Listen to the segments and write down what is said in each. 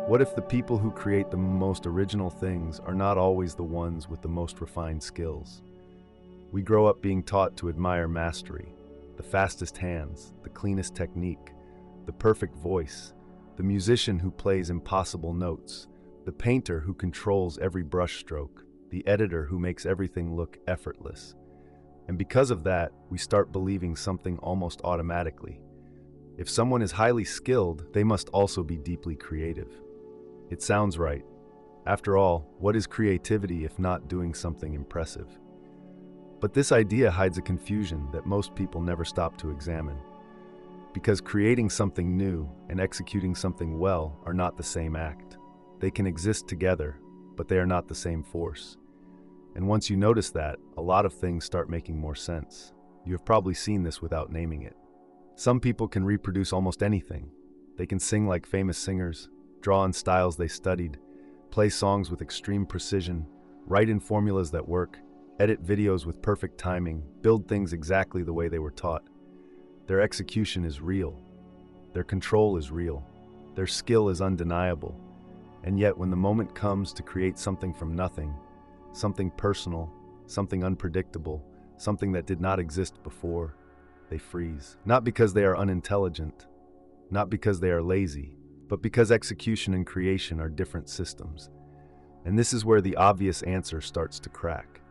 What if the people who create the most original things are not always the ones with the most refined skills? We grow up being taught to admire mastery, the fastest hands, the cleanest technique, the perfect voice, the musician who plays impossible notes, the painter who controls every brushstroke, the editor who makes everything look effortless. And because of that, we start believing something almost automatically. If someone is highly skilled, they must also be deeply creative. It sounds right. After all, what is creativity if not doing something impressive? But this idea hides a confusion that most people never stop to examine. Because creating something new and executing something well are not the same act. They can exist together, but they are not the same force. And once you notice that, a lot of things start making more sense. You have probably seen this without naming it. Some people can reproduce almost anything. They can sing like famous singers, draw in styles they studied, play songs with extreme precision, write in formulas that work, edit videos with perfect timing, build things exactly the way they were taught. Their execution is real. Their control is real. Their skill is undeniable. And yet when the moment comes to create something from nothing, something personal, something unpredictable, something that did not exist before, they freeze. Not because they are unintelligent, not because they are lazy, but because execution and creation are different systems. And this is where the obvious answer starts to crack.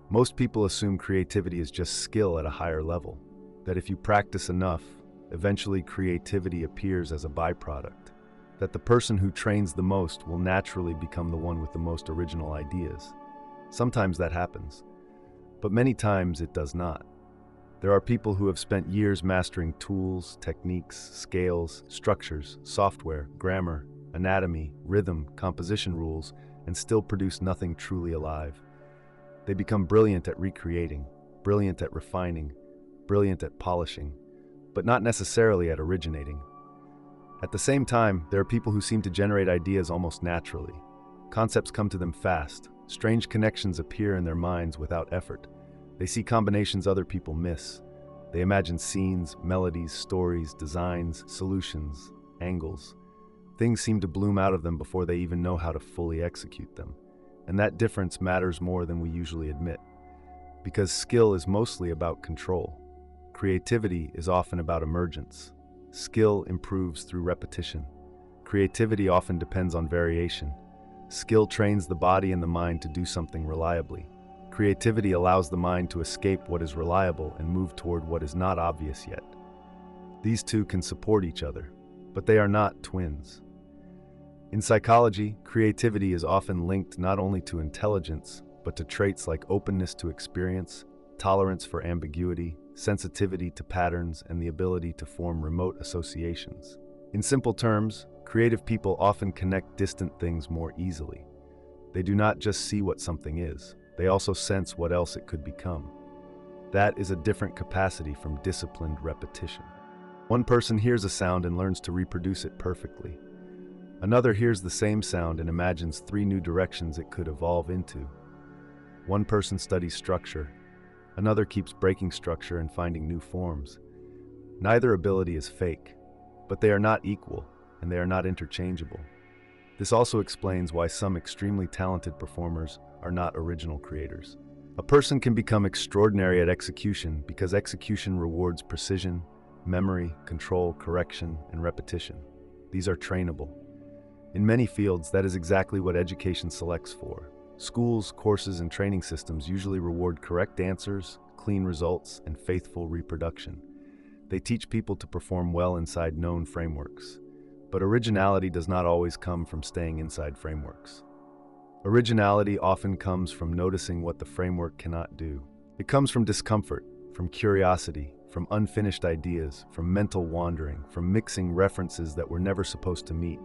Most people assume creativity is just skill at a higher level, that if you practice enough, eventually creativity appears as a byproduct, that the person who trains the most will naturally become the one with the most original ideas. Sometimes that happens, but many times it does not. There are people who have spent years mastering tools, techniques, scales, structures, software, grammar, anatomy, rhythm, composition rules, and still produce nothing truly alive. They become brilliant at recreating, brilliant at refining, brilliant at polishing, but not necessarily at originating. At the same time, there are people who seem to generate ideas almost naturally. Concepts come to them fast, strange connections appear in their minds without effort. They see combinations other people miss. They imagine scenes, melodies, stories, designs, solutions, angles. Things seem to bloom out of them before they even know how to fully execute them. And that difference matters more than we usually admit. Because skill is mostly about control. Creativity is often about emergence. Skill improves through repetition. Creativity often depends on variation. Skill trains the body and the mind to do something reliably. Creativity allows the mind to escape what is reliable and move toward what is not obvious yet. These two can support each other, but they are not twins. In psychology, creativity is often linked not only to intelligence, but to traits like openness to experience, tolerance for ambiguity, sensitivity to patterns, and the ability to form remote associations. In simple terms, creative people often connect distant things more easily. They do not just see what something is, they also sense what else it could become. That is a different capacity from disciplined repetition. One person hears a sound and learns to reproduce it perfectly. Another hears the same sound and imagines 3 new directions it could evolve into. One person studies structure. Another keeps breaking structure and finding new forms. Neither ability is fake, but they are not equal, and they are not interchangeable. This also explains why some extremely talented performers are not original creators. A person can become extraordinary at execution because execution rewards precision, memory, control, correction, and repetition. These are trainable. In many fields, that is exactly what education selects for. Schools, courses, and training systems usually reward correct answers, clean results, and faithful reproduction. They teach people to perform well inside known frameworks. But originality does not always come from staying inside frameworks. Originality often comes from noticing what the framework cannot do. It comes from discomfort, from curiosity, from unfinished ideas, from mental wandering, from mixing references that were never supposed to meet,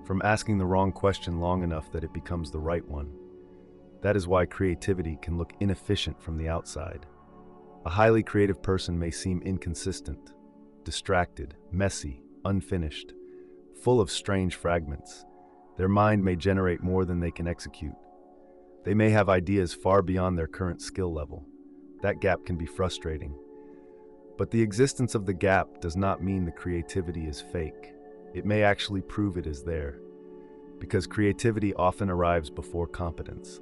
from asking the wrong question long enough that it becomes the right one. That is why creativity can look inefficient from the outside. A highly creative person may seem inconsistent, distracted, messy, unfinished, full of strange fragments. Their mind may generate more than they can execute. They may have ideas far beyond their current skill level. That gap can be frustrating. But the existence of the gap does not mean the creativity is fake. It may actually prove it is there. because creativity often arrives before competence.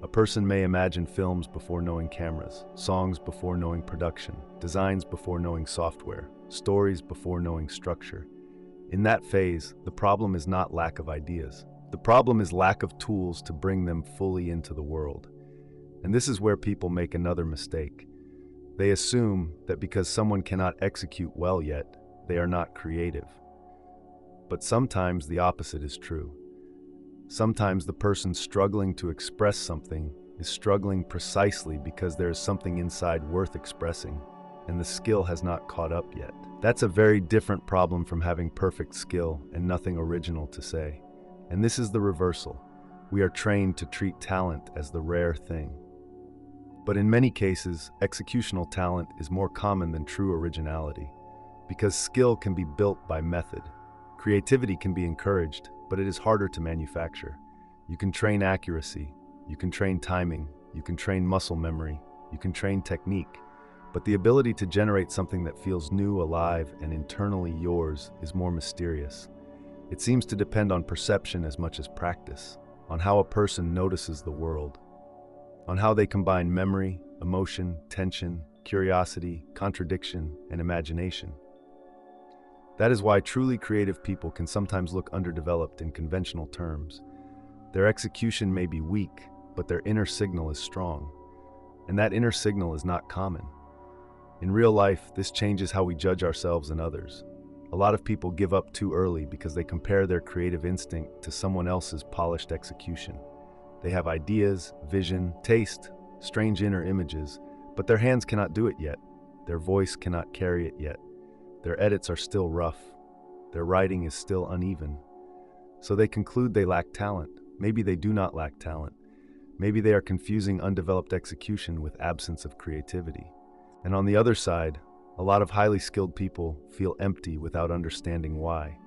A person may imagine films before knowing cameras, songs before knowing production, designs before knowing software, stories before knowing structure. In that phase, the problem is not lack of ideas. The problem is lack of tools to bring them fully into the world. And this is where people make another mistake. They assume that because someone cannot execute well yet, they are not creative. But sometimes the opposite is true. Sometimes the person struggling to express something is struggling precisely because there is something inside worth expressing, and the skill has not caught up yet. That's a very different problem from having perfect skill and nothing original to say. And this is the reversal. We are trained to treat talent as the rare thing. But in many cases, executional talent is more common than true originality, because skill can be built by method. Creativity can be encouraged, but it is harder to manufacture. You can train accuracy, you can train timing, you can train muscle memory, you can train technique, but the ability to generate something that feels new, alive, and internally yours is more mysterious. It seems to depend on perception as much as practice, on how a person notices the world, on how they combine memory, emotion, tension, curiosity, contradiction, and imagination. That is why truly creative people can sometimes look underdeveloped in conventional terms. Their execution may be weak, but their inner signal is strong. And that inner signal is not common. In real life, this changes how we judge ourselves and others. A lot of people give up too early because they compare their creative instinct to someone else's polished execution. They have ideas, vision, taste, strange inner images, but their hands cannot do it yet. Their voice cannot carry it yet. Their edits are still rough. Their writing is still uneven. So they conclude they lack talent. Maybe they do not lack talent. Maybe they are confusing undeveloped execution with absence of creativity. And on the other side, a lot of highly skilled people feel empty without understanding why.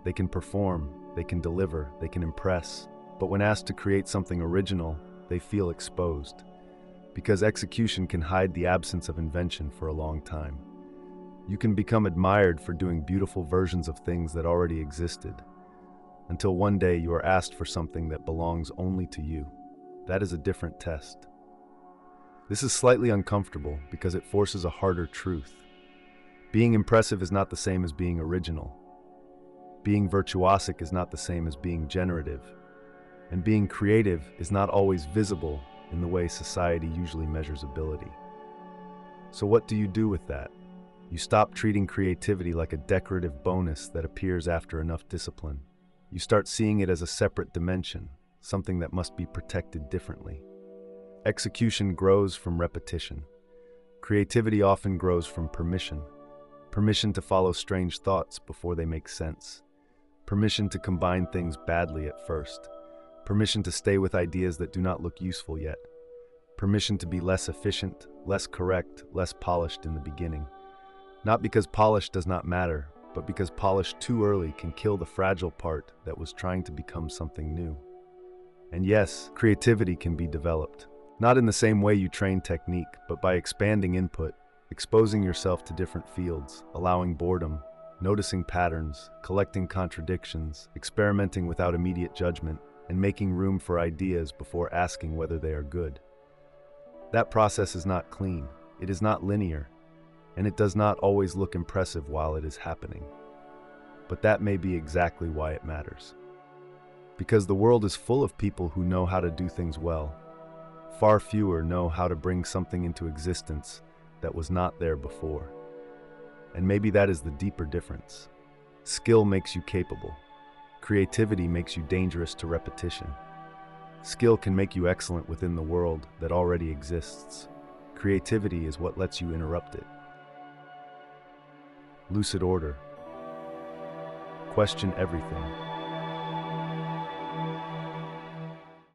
They can perform, they can deliver, they can impress, but when asked to create something original, they feel exposed. Because execution can hide the absence of invention for a long time. You can become admired for doing beautiful versions of things that already existed, until one day you are asked for something that belongs only to you. That is a different test. This is slightly uncomfortable because it forces a harder truth. Being impressive is not the same as being original. Being virtuosic is not the same as being generative. And being creative is not always visible in the way society usually measures ability. So what do you do with that? You stop treating creativity like a decorative bonus that appears after enough discipline. You start seeing it as a separate dimension, something that must be protected differently. Execution grows from repetition. Creativity often grows from permission. Permission to follow strange thoughts before they make sense. Permission to combine things badly at first. Permission to stay with ideas that do not look useful yet. Permission to be less efficient, less correct, less polished in the beginning. Not because polish does not matter, but because polish too early can kill the fragile part that was trying to become something new. And yes, creativity can be developed. Not in the same way you train technique, but by expanding input, exposing yourself to different fields, allowing boredom, noticing patterns, collecting contradictions, experimenting without immediate judgment, and making room for ideas before asking whether they are good. That process is not clean, it is not linear, and it does not always look impressive while it is happening. But that may be exactly why it matters. Because the world is full of people who know how to do things well. Far fewer know how to bring something into existence that was not there before. And maybe that is the deeper difference. Skill makes you capable. Creativity makes you dangerous to repetition. Skill can make you excellent within the world that already exists. Creativity is what lets you interrupt it. Lucid Order. Question everything.